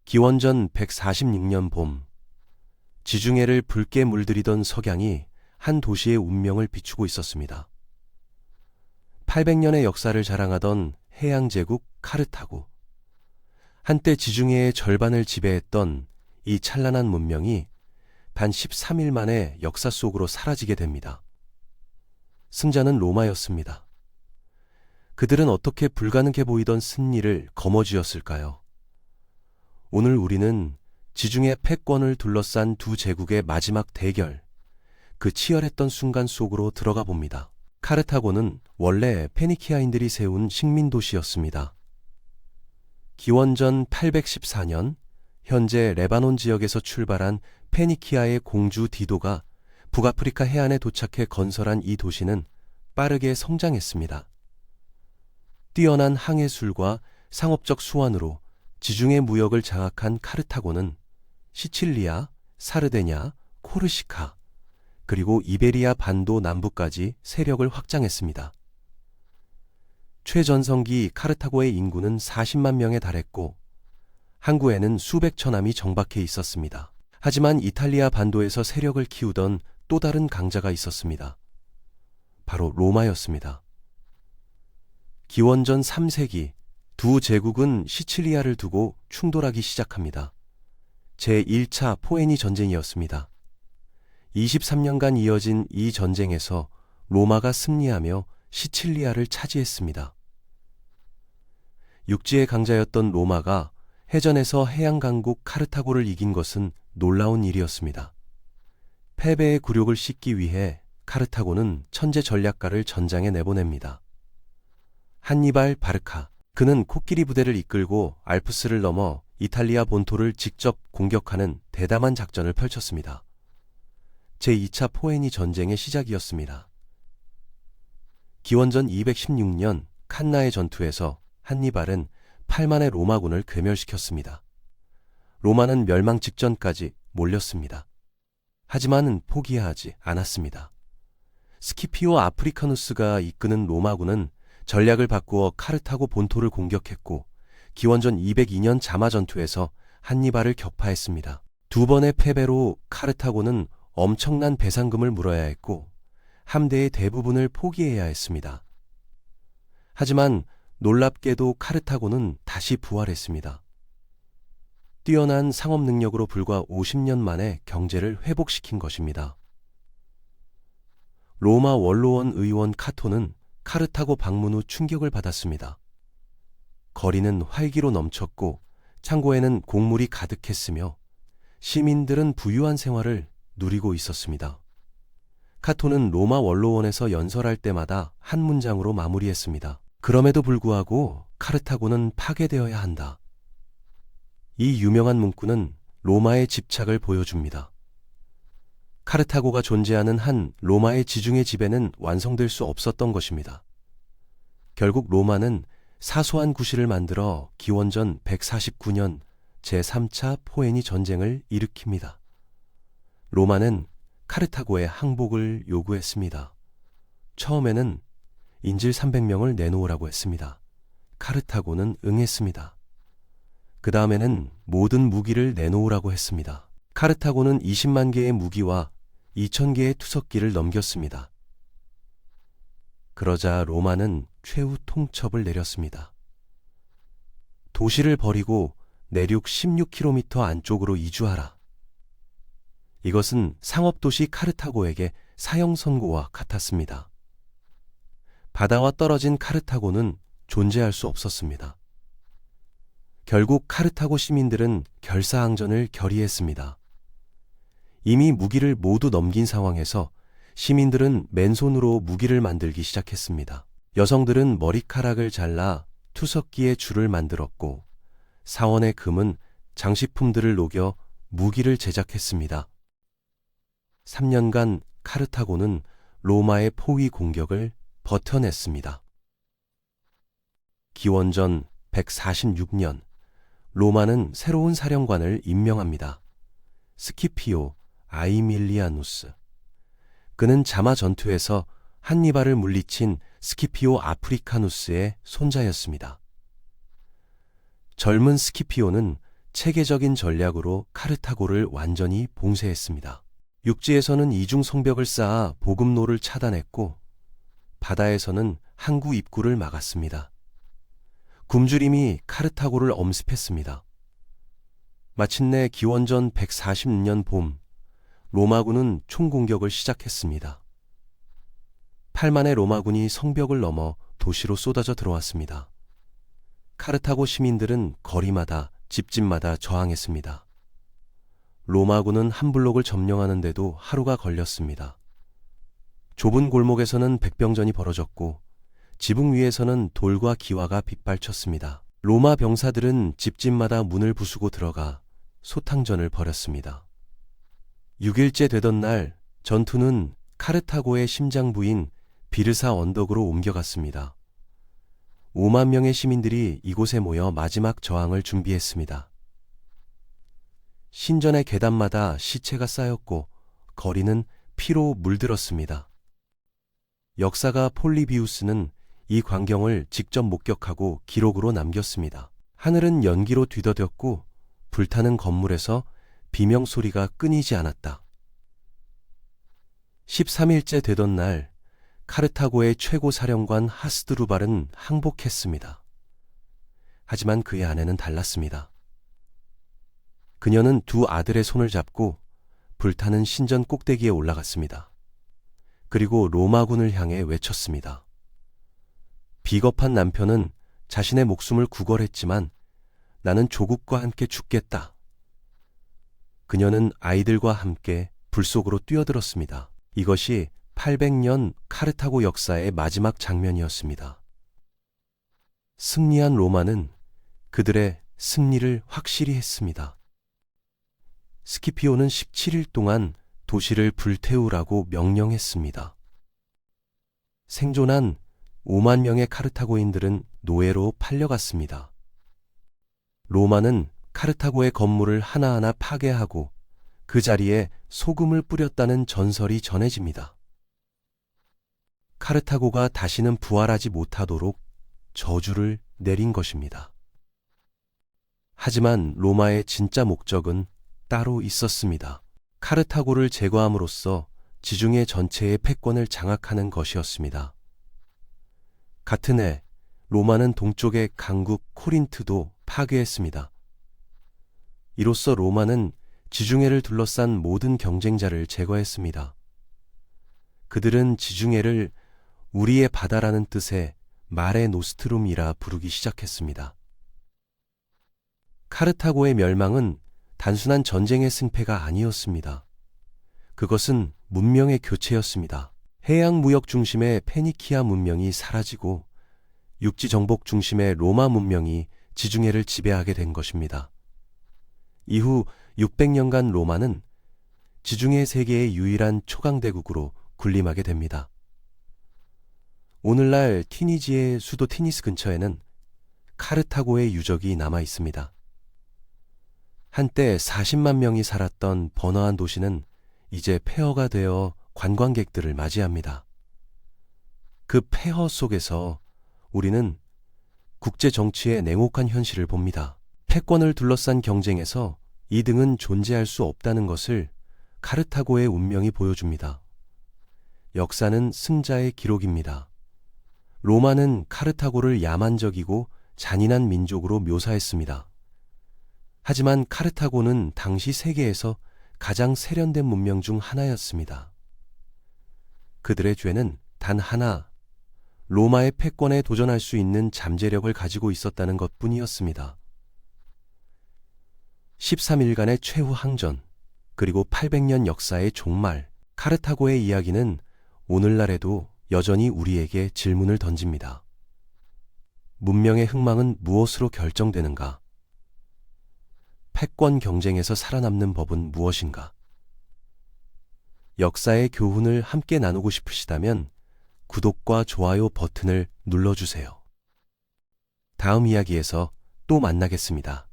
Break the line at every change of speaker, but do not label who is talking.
기원전 146년 봄, 지중해를 붉게 물들이던 석양이 한 도시의 운명을 비추고 있었습니다. 800년의 역사를 자랑하던 해양제국 카르타고. 한때 지중해의 절반을 지배했던 이 찬란한 문명이 단 13일 만에 역사 속으로 사라지게 됩니다. 승자는 로마였습니다. 그들은 어떻게 불가능해 보이던 승리를 거머쥐었을까요? 오늘 우리는 지중해 패권을 둘러싼 두 제국의 마지막 대결, 그 치열했던 순간 속으로 들어가 봅니다. 카르타고는 원래 페니키아인들이 세운 식민도시였습니다. 기원전 814년 현재 레바논 지역에서 출발한 페니키아의 공주 디도가 북아프리카 해안에 도착해 건설한 이 도시는 빠르게 성장했습니다. 뛰어난 항해술과 상업적 수완으로 지중해 무역을 장악한 카르타고는 시칠리아, 사르데냐, 코르시카, 그리고 이베리아 반도 남부까지 세력을 확장했습니다. 최전성기 카르타고의 인구는 40만 명에 달했고 항구에는 수백 천함이 정박해 있었습니다. 하지만 이탈리아 반도에서 세력을 키우던 또 다른 강자가 있었습니다. 바로 로마였습니다. 기원전 3세기 두 제국은 시칠리아를 두고 충돌하기 시작합니다. 제1차 포에니 전쟁이었습니다. 23년간 이어진 이 전쟁에서 로마가 승리하며 시칠리아를 차지했습니다. 육지의 강자였던 로마가 해전에서 해양 강국 카르타고를 이긴 것은 놀라운 일이었습니다. 패배의 굴욕을 씻기 위해 카르타고는 천재 전략가를 전장에 내보냅니다. 한니발 바르카. 그는 코끼리 부대를 이끌고 알프스를 넘어 이탈리아 본토를 직접 공격하는 대담한 작전을 펼쳤습니다. 제2차 포에니 전쟁의 시작이었습니다. 기원전 216년 칸나의 전투에서 한니발은 8만의 로마군을 괴멸시켰습니다. 로마는 멸망 직전까지 몰렸습니다. 하지만 포기하지 않았습니다. 스키피오 아프리카누스가 이끄는 로마군은 전략을 바꾸어 카르타고 본토를 공격했고 기원전 202년 자마 전투에서 한니발을 격파했습니다. 두 번의 패배로 카르타고는 엄청난 배상금을 물어야 했고 함대의 대부분을 포기해야 했습니다. 하지만 놀랍게도 카르타고는 다시 부활했습니다. 뛰어난 상업 능력으로 불과 50년 만에 경제를 회복시킨 것입니다. 로마 원로원 의원 카토는 카르타고 방문 후 충격을 받았습니다. 거리는 활기로 넘쳤고 창고에는 곡물이 가득했으며 시민들은 부유한 생활을 누리고 있었습니다. 카토는 로마 원로원에서 연설할 때마다 한 문장으로 마무리했습니다. 그럼에도 불구하고 카르타고는 파괴되어야 한다. 이 유명한 문구는 로마의 집착을 보여줍니다. 카르타고가 존재하는 한 로마의 지중해 지배는 완성될 수 없었던 것입니다. 결국 로마는 사소한 구실을 만들어 기원전 149년 제3차 포에니 전쟁을 일으킵니다. 로마는 카르타고의 항복을 요구했습니다. 처음에는 인질 300명을 내놓으라고 했습니다. 카르타고는 응했습니다. 그 다음에는 모든 무기를 내놓으라고 했습니다. 카르타고는 20만 개의 무기와 2,000개의 투석기를 넘겼습니다. 그러자 로마는 최후 통첩을 내렸습니다. 도시를 버리고 내륙 16km 안쪽으로 이주하라. 이것은 상업도시 카르타고에게 사형 선고와 같았습니다. 바다와 떨어진 카르타고는 존재할 수 없었습니다. 결국 카르타고 시민들은 결사항전을 결의했습니다. 이미 무기를 모두 넘긴 상황에서 시민들은 맨손으로 무기를 만들기 시작했습니다. 여성들은 머리카락을 잘라 투석기의 줄을 만들었고 사원의 금은 장식품들을 녹여 무기를 제작했습니다. 3년간 카르타고는 로마의 포위 공격을 버텨냈습니다. 기원전 146년 로마는 새로운 사령관을 임명합니다. 스키피오 아이밀리아누스. 그는 자마 전투에서 한니발을 물리친 스키피오 아프리카누스의 손자였습니다. 젊은 스키피오는 체계적인 전략으로 카르타고를 완전히 봉쇄했습니다. 육지에서는 이중 성벽을 쌓아 보급로를 차단했고 바다에서는 항구 입구를 막았습니다. 굶주림이 카르타고를 엄습했습니다. 마침내 기원전 146년 봄, 로마군은 총공격을 시작했습니다. 8만의 로마군이 성벽을 넘어 도시로 쏟아져 들어왔습니다. 카르타고 시민들은 거리마다 집집마다 저항했습니다. 로마군은 한 블록을 점령하는데도 하루가 걸렸습니다. 좁은 골목에서는 백병전이 벌어졌고 지붕 위에서는 돌과 기와가 빗발쳤습니다. 로마 병사들은 집집마다 문을 부수고 들어가 소탕전을 벌였습니다. 6일째 되던 날 전투는 카르타고의 심장부인 비르사 언덕으로 옮겨갔습니다. 5만 명의 시민들이 이곳에 모여 마지막 저항을 준비했습니다. 신전의 계단마다 시체가 쌓였고 거리는 피로 물들었습니다. 역사가 폴리비우스는 이 광경을 직접 목격하고 기록으로 남겼습니다. 하늘은 연기로 뒤덮였고 불타는 건물에서 비명소리가 끊이지 않았다. 13일째 되던 날 카르타고의 최고 사령관 하스드루발은 항복했습니다. 하지만 그의 아내는 달랐습니다. 그녀는 두 아들의 손을 잡고 불타는 신전 꼭대기에 올라갔습니다. 그리고 로마군을 향해 외쳤습니다. 비겁한 남편은 자신의 목숨을 구걸했지만 나는 조국과 함께 죽겠다. 그녀는 아이들과 함께 불 속으로 뛰어들었습니다. 이것이 800년 카르타고 역사의 마지막 장면이었습니다. 승리한 로마는 그들의 승리를 확실히 했습니다. 스키피오는 17일 동안 도시를 불태우라고 명령했습니다. 생존한 5만 명의 카르타고인들은 노예로 팔려갔습니다. 로마는 카르타고의 건물을 하나하나 파괴하고 그 자리에 소금을 뿌렸다는 전설이 전해집니다. 카르타고가 다시는 부활하지 못하도록 저주를 내린 것입니다. 하지만 로마의 진짜 목적은 따로 있었습니다. 카르타고를 제거함으로써 지중해 전체의 패권을 장악하는 것이었습니다. 같은 해 로마는 동쪽의 강국 코린트도 파괴했습니다. 이로써 로마는 지중해를 둘러싼 모든 경쟁자를 제거했습니다. 그들은 지중해를 우리의 바다라는 뜻의 마레 노스트룸이라 부르기 시작했습니다. 카르타고의 멸망은 단순한 전쟁의 승패가 아니었습니다. 그것은 문명의 교체였습니다. 해양 무역 중심의 페니키아 문명이 사라지고 육지 정복 중심의 로마 문명이 지중해를 지배하게 된 것입니다. 이후 600년간 로마는 지중해 세계의 유일한 초강대국으로 군림하게 됩니다. 오늘날 티니지의 수도 티니스 근처에는 카르타고의 유적이 남아 있습니다. 한때 40만 명이 살았던 번화한 도시는 이제 폐허가 되어 관광객들을 맞이합니다. 그 폐허 속에서 우리는 국제 정치의 냉혹한 현실을 봅니다. 패권을 둘러싼 경쟁에서 이등은 존재할 수 없다는 것을 카르타고의 운명이 보여줍니다. 역사는 승자의 기록입니다. 로마는 카르타고를 야만적이고 잔인한 민족으로 묘사했습니다. 하지만 카르타고는 당시 세계에서 가장 세련된 문명 중 하나였습니다. 그들의 죄는 단 하나, 로마의 패권에 도전할 수 있는 잠재력을 가지고 있었다는 것뿐이었습니다. 13일간의 최후 항전, 그리고 800년 역사의 종말, 카르타고의 이야기는 오늘날에도 여전히 우리에게 질문을 던집니다. 문명의 흥망은 무엇으로 결정되는가? 패권 경쟁에서 살아남는 법은 무엇인가? 역사의 교훈을 함께 나누고 싶으시다면 구독과 좋아요 버튼을 눌러주세요. 다음 이야기에서 또 만나겠습니다.